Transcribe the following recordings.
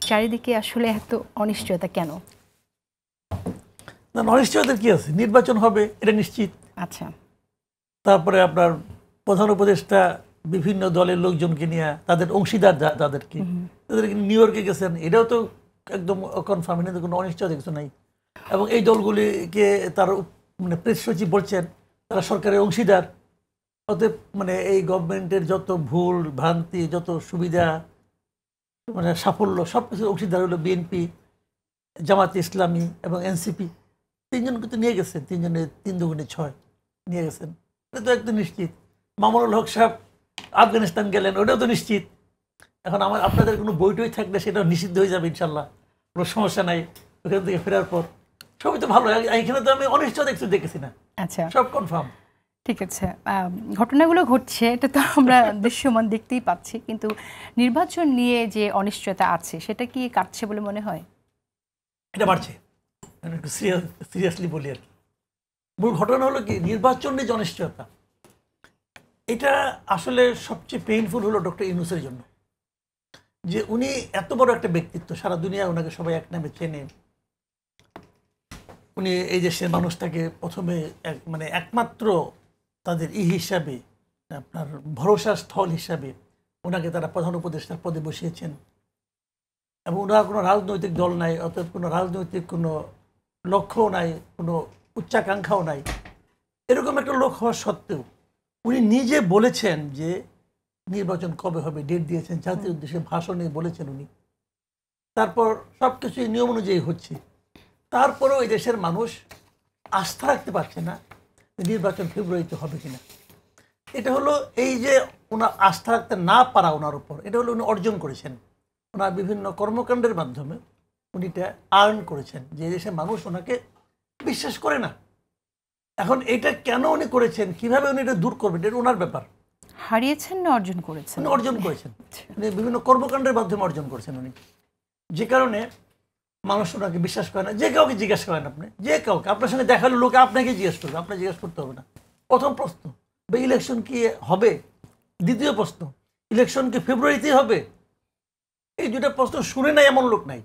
চারিদিকে আসলে এত অনিশ্চয়তা কেন? না, অনিশ্চয়তা কি আছে? নির্বাচন হবে, এটা নিশ্চিত। আচ্ছা, তারপরে আপনার প্রধান উপদেষ্টা বিভিন্ন দলের লোকজনকে নিয়ে তাদের অংশীদার তাদেরকে নিউ ইয়র্কে গেছেন, এটাও তো একদম কনফার্ম, এটা কোনো অনিশ্চয়তা কিছু নাই। এবং এই দলগুলিকে তার মানে প্রেস সচিব বলছেন তারা সরকারের অংশীদার। অতএব মানে এই গভর্নমেন্টের যত ভুল ভ্রান্তি, যত সুবিধা, মানে সাফল্য, সব কিছুর অংশীদার হলো বিএনপি, জামাত ইসলামী এবং এনসিপি। তিনজনকে তো নিয়ে গেছেন, তিনজনে 3 দুগুণে 6 নিয়ে গেছেন, এটা তো একদম নিশ্চিত। মামুনুল হক সাহেব আফগানিস্তান গেলেন, ওটাও তো নিশ্চিত। এখন আপনাদের কোনো বইটই থাকলে সেটাও নিষিদ্ধ হয়ে যাবে ইনশাল্লাহ, কোনো সমস্যা নাই। ওখান থেকে ফেরার পর সবই তো ভালো। এখানে তো আমি অনিশ্চয়তা কিছু দেখেছি না, আচ্ছা, সব কনফার্ম। ঠিক আছে। ঘটনাগুলো ঘটছে, এটা তো আমরা দৃশ্যমান দেখতেই পাচ্ছি, কিন্তু নির্বাচন নিয়ে যে অনিশ্চয়তা আছে সেটা কি কাটছে বলে মনে হয়? এটা বাড়ছে, একটু সিরিয়াসলি বলি আর কি। মূল ঘটনা হলো কি, নির্বাচন নিয়ে যে অনিশ্চয়তা, এটা আসলে সবচেয়ে পেইনফুল হলো ডক্টর ইউনূসের জন্য। যে উনি এত বড় একটা ব্যক্তিত্ব, সারা দুনিয়ায় ওনাকে সবাই এক নামে চেনে। উনি এই দেশের মানুষটাকে প্রথমে মানে একমাত্র তাদের হিসাবে, আপনার ভরসার স্থল হিসাবে ওনাকে তারা প্রধান উপদেষ্টার পদে বসিয়েছেন। এবং ওনার কোনো রাজনৈতিক দল নাই, অর্থাৎ কোনো রাজনৈতিক কোনো লক্ষ্যও নাই, কোনো উচ্চাকাঙ্ক্ষাও নাই। এরকম একটা লোক হওয়া সত্ত্বেও উনি নিজে বলেছেন যে নির্বাচন কবে হবে, ডেট দিয়েছেন, জাতির উদ্দেশ্যে ভাষণে বলেছেন উনি। তারপর সব কিছুই নিয়ম অনুযায়ী হচ্ছে। তারপরেও এই দেশের মানুষ আস্থা রাখতে পারছে না নির্বাচন ফেব্রুয়ারিতে হবে কিনা। এটা হলো এই যে ওনার আস্থা রাখতে না পারা ওনার উপর, এটা হলো উনি অর্জন করেছেন ওনার বিভিন্ন কর্মকাণ্ডের মাধ্যমে। উনি এটা আর্ন করেছেন যে দেশের মানুষ ওনাকে বিশ্বাস করে না। এখন এটা কেন উনি করেছেন, কিভাবে উনি এটা দূর করবেন, এটা ওনার ব্যাপার। হারিয়েছেন না অর্জন করেছেন? উনি অর্জন করেছেন, উনি বিভিন্ন কর্মকাণ্ডের মাধ্যমে অর্জন করেছেন উনি। যে কারণে মানুষ ওনাকে বিশ্বাস করে না। যে কাউকে জিজ্ঞাসা করেন আপনি, যে কাউকে আপনার সঙ্গে দেখালো লোকে আপনাকে জিজ্ঞেস করবে, আপনাকে জিজ্ঞেস করতে হবে না। প্রথম প্রশ্ন, ইলেকশন কি হবে? দ্বিতীয় প্রশ্ন, ইলেকশন কি ফেব্রুয়ারিতেই হবে? এই দুটা প্রশ্ন শুনে নাই এমন লোক নাই।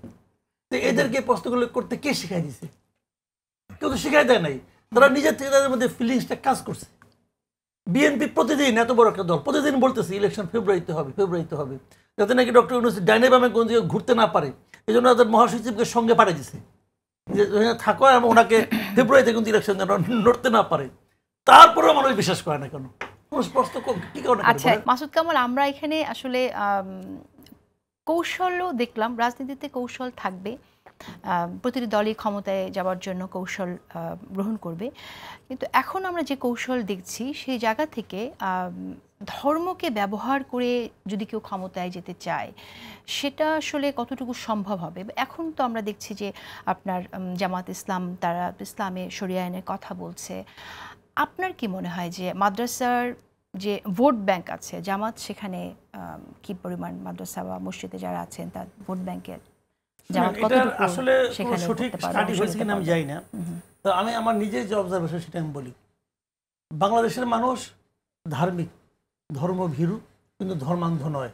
তো এদেরকে প্রশ্নগুলো করতে কে শিখাই দিছে? কেউ তো শিখাই দেয় নাই। তারা নিজের থেকে তাদের মধ্যে ফিলিংসটা কাজ করছে। বিএনপি প্রতিদিন, এত বড় একটা দল, প্রতিদিন বলতেছে ইলেকশন ফেব্রুয়ারিতে হবে, ফেব্রুয়ারিতে হবে, যাতে নাকি ডক্টর ইউনূস ডাইনে বামে কোন দিকে ঘুরতে না পারে। এই জন্য তাদের মহাসচিবকে সঙ্গে পাঠিয়ে দিছে যে থাকো এবং ওনাকে ফেব্রুয়ারিতে কিন্তু ইলেকশন লড়তে না পারে। তারপরেও মানুষ বিশ্বাস করে না কেন? প্রশ্ন কি কারণে? আচ্ছা মাসুদ কামাল, আমরা এখানে আসলে কৌশলও দেখলাম, রাজনীতিতে কৌশল থাকবে, প্রতিটি দলই ক্ষমতায় যাওয়ার জন্য কৌশল গ্রহণ করবে। কিন্তু এখন আমরা যে কৌশল দেখছি সেই জায়গা থেকে ধর্মকে ব্যবহার করে যদি কেউ ক্ষমতায় যেতে চায় সেটা আসলে কতটুকু সম্ভব হবে? এখন তো আমরা দেখছি যে আপনার জামাত ইসলাম, তারা ইসলামে শরিয়া আইনের কথা বলছে। আপনার কি মনে হয় যে মাদ্রাসার যে ভোট ব্যাংক আছে, জামাত সেখানে কি পরিমাণ মাদ্রাসা বা মসজিদে যারা আছেন তার ভোট ব্যাংকের আসলে সঠিক স্টাডি হয়েছে কিনা আমি জানি না। তো আমি আমার নিজের যে অবজারভেশন সেটা আমি বলি। বাংলাদেশের মানুষ ধার্মিক, ধর্মভীরু, কিন্তু ধর্মান্ধ নয়।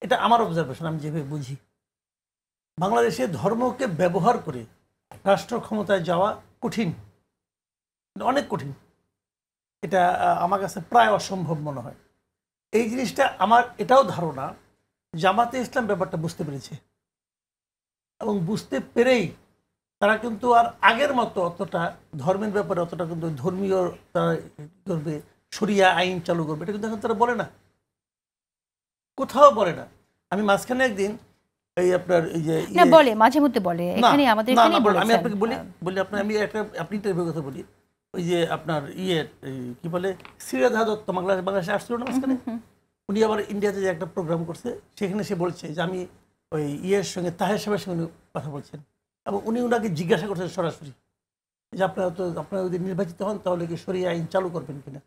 এটা আমার অবজারভেশন, আমি যেভাবে বুঝি। বাংলাদেশে ধর্মকে ব্যবহার করে রাষ্ট্র ক্ষমতায় যাওয়া কঠিন, অনেক কঠিন। এটা আমার কাছে প্রায় অসম্ভব মনে হয়। এই জিনিসটা আমার এটাও ধারণা, জামাতে ইসলাম ব্যাপারটা বুঝতে পেরেছে এবং বুঝতে পেরেই তারা কিন্তু আর আগের মতো অতটা ধর্মের ব্যাপারে অতটা কিন্তু ধর্মীয় তারা করবে, শরিয়া আইন চালু করবে, এটা কিন্তু এখন তারা বলে না, কোথাও বলে না। আমি মাঝখানে একদিন এই আপনার এই যে বলে, মাঝে মধ্যে বলে, এখানে আমাদের এখানেই বলে। আমি আপনাকে বলি আপনার, আমি একটা আপনি ইন্টারভিউর কথা বলি। ওই যে আপনার কি বলে সিরাজ দত্ত বাংলাদেশে আসছিল না মাঝখানে, উনি আবার ইন্ডিয়াতে যে একটা প্রোগ্রাম করছে, সেখানে সে বলছে যে আমি ওই সঙ্গে তাহের সাহেবের সঙ্গে কথা বলছেন এবং উনি ওনাকে জিজ্ঞাসা করছেন সরাসরি যে আপনারা যদি নির্বাচিত হন তাহলে কি শরিয়া আইন চালু করবেন কিনা।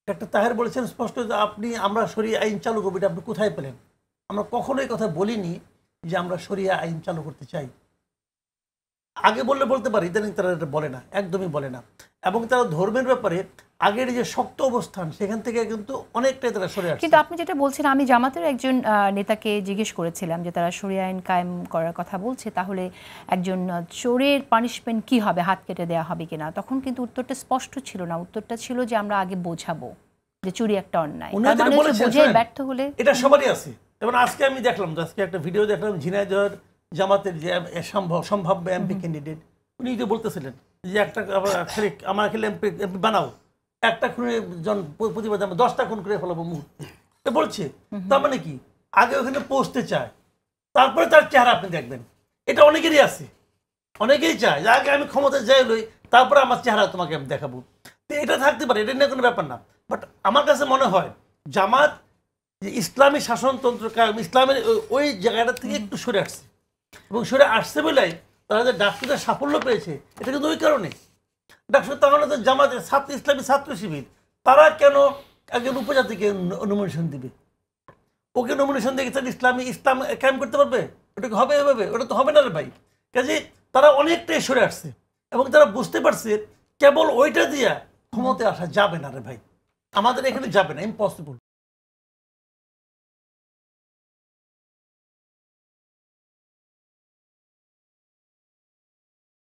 একটা তাহের বলেছেন স্পষ্ট যে আমরা শরিয়া আইন চালু করবো, এটা আপনি কোথায় পেলেন? আমরা কখনোই কথা বলিনি যে আমরা শরিয়া আইন চালু করতে চাই। আগে বলতে পারি, ইদানিং তারা এটা বলে না, একদমই বলে না। এবং তারা ধর্মের ব্যাপারে আগের যে শক্ত অবস্থান সেখান থেকে কিন্তু অনেকটাই তারা সরে আসছে। কিন্তু আপনি যেটা বলছেন, আমি জামাতের একজন নেতাকে জিজ্ঞেস করেছিলাম যে তারা শরিয়া আইন কায়েম করার কথা বলছে, তাহলে একজন চোরের পানিশমেন্ট কি হবে, হাত কেটে দেওয়া হবে কিনা, তখন কিন্তু উত্তরটা স্পষ্ট ছিল না। উত্তরটা ছিল যে আমরা আগে বোঝাবো যে চুরি একটা অন্যায়, তার মানে হচ্ছে বোঝাই ব্যর্থ হলে এটা সবারই আছে। এবং আজকে আমি দেখলাম, আজকে একটা ভিডিও দেখলাম, ঝিনাইদহের জামাতের যে সম্ভাব্য এমপি ক্যান্ডিডেট, উনি যে বলতেছিলেন যে একটা আমার খেলে এমপি বানাও, একটা খুনে প্রতিবাদ আমরা 10টা খুন করে ফেলাবো মুহূর্তে বলছে। তার মানে কি, আগে ওখানে পৌঁছতে চায়, তারপরে তার চেহারা আপনি দেখবেন। এটা অনেকেরই আছে, অনেকেই চায় যে আগে আমি ক্ষমতায় যাই লই, তারপরে আমার চেহারা তোমাকে আমি দেখাবো। তো এটা থাকতে পারে, এটা নিয়ে কোনো ব্যাপার না। বাট আমার কাছে মনে হয় জামাত যে ইসলামী শাসনতন্ত্র, ইসলামের ওই জায়গাটা থেকে একটু সরে আসছে, এবং সরে আসছে বলেই তারা যে ডাক্তারদের সাফল্য পেয়েছে, এটা কিন্তু ওই কারণে। ডাক্তার তাহলে তো জামাতের ছাত্র, ইসলামী ছাত্র শিবির, তারা কেন একজন উপজাতিকে নমিনেশন দিবে? ওকে নমিনেশন দিয়ে ইসলাম ক্যাম্প করতে পারবে? ওটা হবে এভাবে? ওটা তো হবে না রে ভাই। কাজে তারা অনেকটাই সরে আসছে, এবং তারা বুঝতে পারছে কেবল ওইটা দিয়া ক্ষমতায় আসা যাবে না রে ভাই, আমাদের এখানে যাবে না, ইম্পসিবল।